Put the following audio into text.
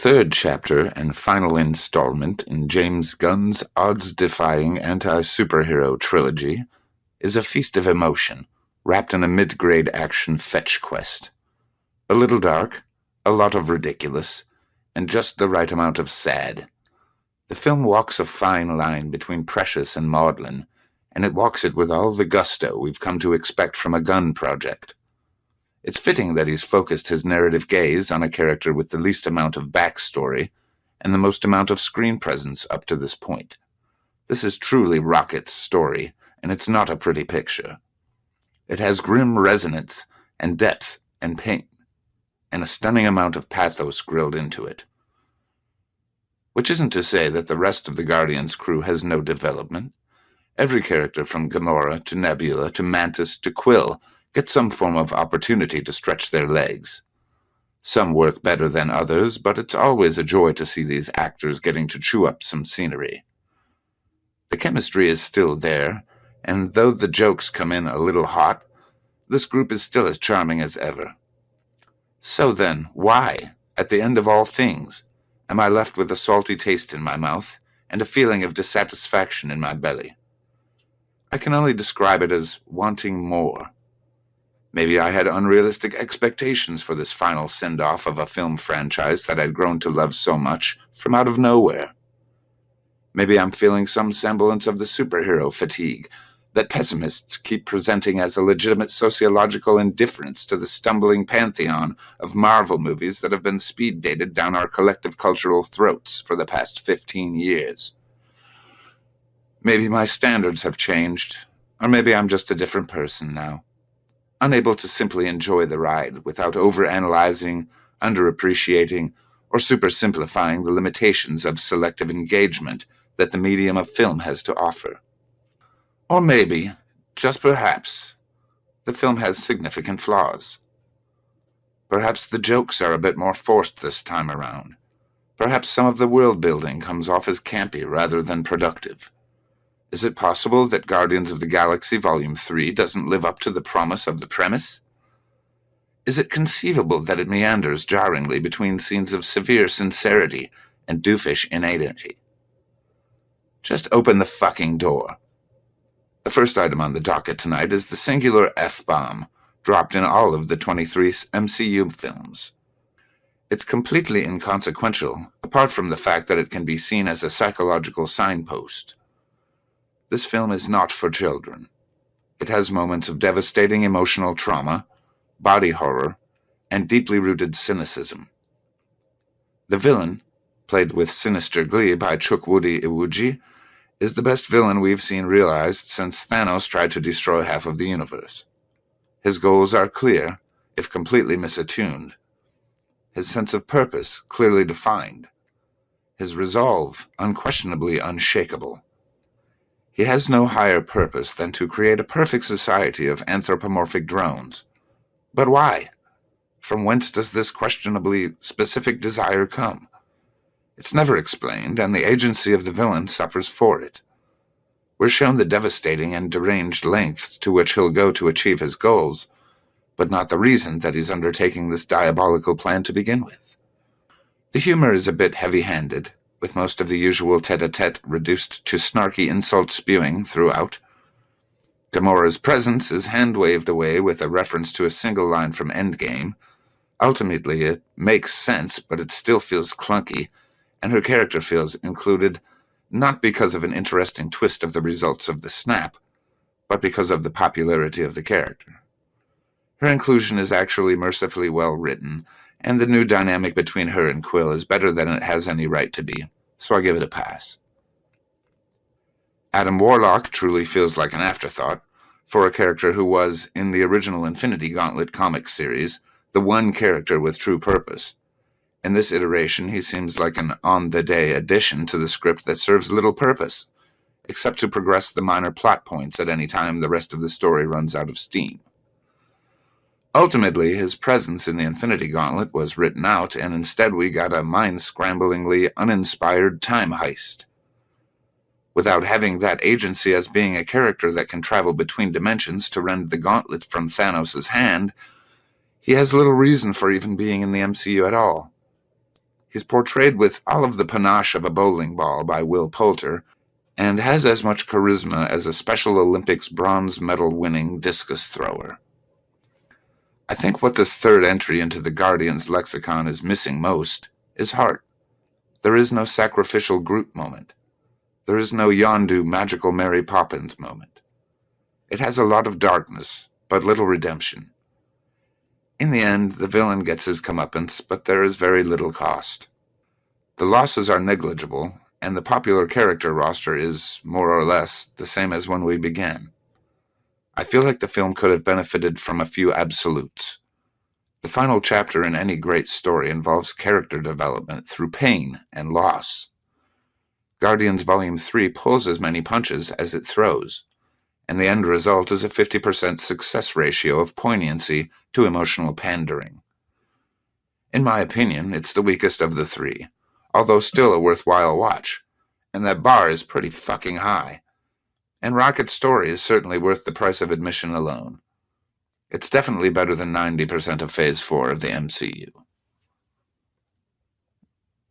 third chapter and final installment in James Gunn's odds-defying anti-superhero trilogy is a feast of emotion, wrapped in a mid-grade action fetch quest. A little dark, a lot of ridiculous, and just the right amount of sad. The film walks a fine line between precious and maudlin, and it walks it with all the gusto we've come to expect from a Gunn project. It's fitting that he's focused his narrative gaze on a character with the least amount of backstory and the most amount of screen presence up to this point. This is truly Rocket's story, and it's not a pretty picture. It has grim resonance and depth and pain, and a stunning amount of pathos grilled into it. Which isn't to say that the rest of the Guardians crew has no development. Every character from Gamora to Nebula to Mantis to Quill get some form of opportunity to stretch their legs. Some work better than others, but it's always a joy to see these actors getting to chew up some scenery. The chemistry is still there, and though the jokes come in a little hot, this group is still as charming as ever. So then, why, at the end of all things, am I left with a salty taste in my mouth and a feeling of dissatisfaction in my belly? I can only describe it as wanting more. Maybe I had unrealistic expectations for this final send-off of a film franchise that I'd grown to love so much from out of nowhere. Maybe I'm feeling some semblance of the superhero fatigue that pessimists keep presenting as a legitimate sociological indifference to the stumbling pantheon of Marvel movies that have been speed-dated down our collective cultural throats for the past 15 years. Maybe my standards have changed, or maybe I'm just a different person now. Unable to simply enjoy the ride without overanalyzing, underappreciating, or supersimplifying the limitations of selective engagement that the medium of film has to offer. Or maybe, just perhaps, the film has significant flaws. Perhaps the jokes are a bit more forced this time around. Perhaps some of the world-building comes off as campy rather than productive. Is it possible that Guardians of the Galaxy Volume 3 doesn't live up to the promise of the premise? Is it conceivable that it meanders jarringly between scenes of severe sincerity and doofish inanity? Just open the fucking door. The first item on the docket tonight is the singular F-bomb, dropped in all of the 23 MCU films. It's completely inconsequential, apart from the fact that it can be seen as a psychological signpost. This film is not for children. It has moments of devastating emotional trauma, body horror, and deeply rooted cynicism. The villain, played with sinister glee by Chukwudi Iwuji, is the best villain we've seen realized since Thanos tried to destroy half of the universe. His goals are clear, if completely misattuned. His sense of purpose clearly defined. His resolve unquestionably unshakable. He has no higher purpose than to create a perfect society of anthropomorphic drones. But why? From whence does this questionably specific desire come? It's never explained, and the agency of the villain suffers for it. We're shown the devastating and deranged lengths to which he'll go to achieve his goals, but not the reason that he's undertaking this diabolical plan to begin with. The humor is a bit heavy-handed, with most of the usual tete-a-tete reduced to snarky insult-spewing throughout. Gamora's presence is hand-waved away with a reference to a single line from Endgame. Ultimately, it makes sense, but it still feels clunky, and her character feels included not because of an interesting twist of the results of the snap, but because of the popularity of the character. Her inclusion is actually mercifully well written, and the new dynamic between her and Quill is better than it has any right to be, so I give it a pass. Adam Warlock truly feels like an afterthought, for a character who was, in the original Infinity Gauntlet comic series, the one character with true purpose. In this iteration, he seems like an on-the-day addition to the script that serves little purpose, except to progress the minor plot points at any time the rest of the story runs out of steam. Ultimately, his presence in the Infinity Gauntlet was written out, and instead we got a mind-scramblingly uninspired time heist. Without having that agency as being a character that can travel between dimensions to rend the gauntlet from Thanos' hand, he has little reason for even being in the MCU at all. He's portrayed with all of the panache of a bowling ball by Will Poulter, and has as much charisma as a Special Olympics bronze medal-winning discus thrower. I think what this third entry into the Guardians lexicon is missing most is heart. There is no sacrificial Groot moment. There is no Yondu magical Mary Poppins moment. It has a lot of darkness, but little redemption. In the end, the villain gets his comeuppance, but there is very little cost. The losses are negligible, and the popular character roster is, more or less, the same as when we began. I feel like the film could have benefited from a few absolutes. The final chapter in any great story involves character development through pain and loss. Guardians Volume 3 pulls as many punches as it throws, and the end result is a 50% success ratio of poignancy to emotional pandering. In my opinion, it's the weakest of the three, although still a worthwhile watch, and that bar is pretty fucking high. And Rocket's story is certainly worth the price of admission alone. It's definitely better than 90% of Phase 4 of the MCU.